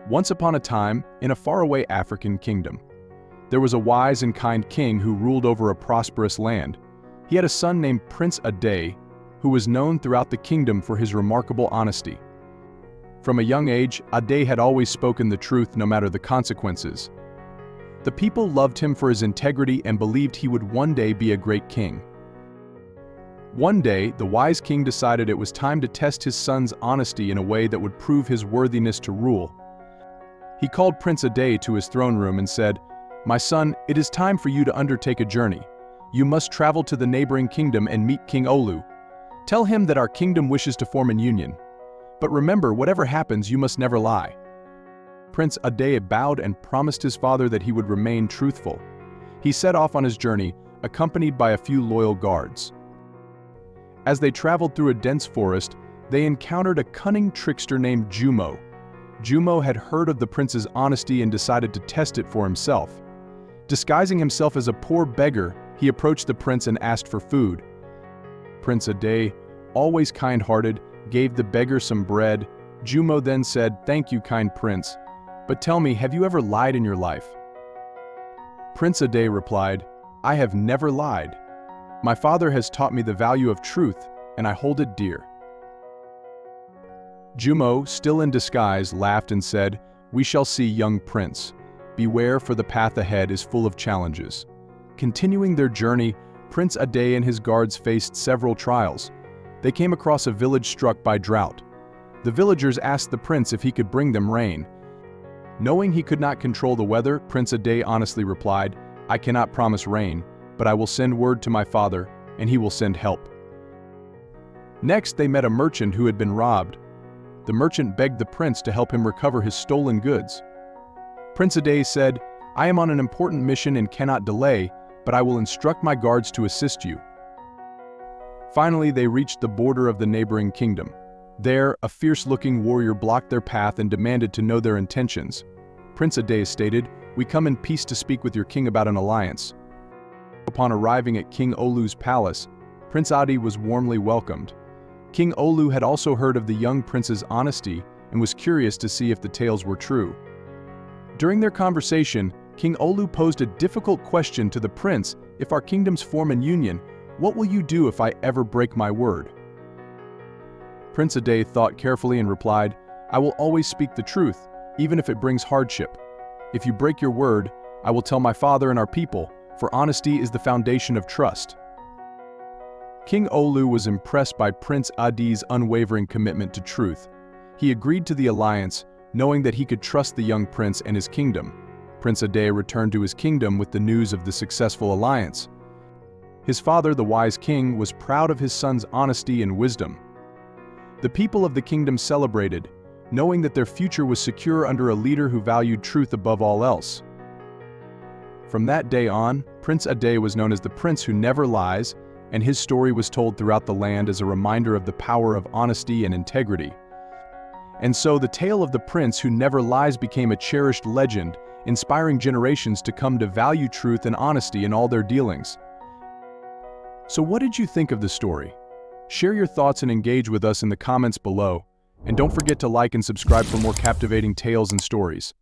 Once upon a time, in a faraway African kingdom, there was a wise and kind king who ruled over a prosperous land. He had a son named Prince Ade, who was known throughout the kingdom for his remarkable honesty. From a young age, Ade had always spoken the truth no matter the consequences. The people loved him for his integrity and believed he would one day be a great king. One day, the wise king decided it was time to test his son's honesty in a way that would prove his worthiness to rule. He called Prince Ade to his throne room and said, "My son, it is time for you to undertake a journey. You must travel to the neighboring kingdom and meet King Olu. Tell him that our kingdom wishes to form a union. But remember, whatever happens, you must never lie." Prince Ade bowed and promised his father that he would remain truthful. He set off on his journey, accompanied by a few loyal guards. As they traveled through a dense forest, they encountered a cunning trickster named Jumo. Jumo had heard of the prince's honesty and decided to test it for himself. Disguising himself as a poor beggar, he approached the prince and asked for food. Prince Ade, always kind-hearted, gave the beggar some bread. Jumo then said, "Thank you, kind prince. But tell me, have you ever lied in your life?" Prince Ade replied, "I have never lied. My father has taught me the value of truth, and I hold it dear." Jumo, still in disguise, laughed and said, "We shall see, young prince. Beware, for the path ahead is full of challenges." Continuing their journey, Prince Ade and his guards faced several trials. They came across a village struck by drought. The villagers asked the prince if he could bring them rain. Knowing he could not control the weather, Prince Ade honestly replied, "I cannot promise rain, but I will send word to my father, and he will send help." Next, they met a merchant who had been robbed. The merchant begged the prince to help him recover his stolen goods. Prince Ade said, "I am on an important mission and cannot delay, but I will instruct my guards to assist you." Finally, they reached the border of the neighboring kingdom. There, a fierce-looking warrior blocked their path and demanded to know their intentions. Prince Ade stated, "We come in peace to speak with your king about an alliance." Upon arriving at King Olu's palace, Prince Ade was warmly welcomed. King Olu had also heard of the young prince's honesty and was curious to see if the tales were true. During their conversation, King Olu posed a difficult question to the prince: "If our kingdoms form a union, what will you do if I ever break my word?" Prince Ade thought carefully and replied, "I will always speak the truth, even if it brings hardship. If you break your word, I will tell my father and our people, for honesty is the foundation of trust." King Olu was impressed by Prince Ade's unwavering commitment to truth. He agreed to the alliance, knowing that he could trust the young prince and his kingdom. Prince Ade returned to his kingdom with the news of the successful alliance. His father, the wise king, was proud of his son's honesty and wisdom. The people of the kingdom celebrated, knowing that their future was secure under a leader who valued truth above all else. From that day on, Prince Ade was known as the prince who never lies, and his story was told throughout the land as a reminder of the power of honesty and integrity. And so the tale of the prince who never lies became a cherished legend, inspiring generations to come to value truth and honesty in all their dealings. So what did you think of the story? Share your thoughts and engage with us in the comments below. And don't forget to like and subscribe for more captivating tales and stories.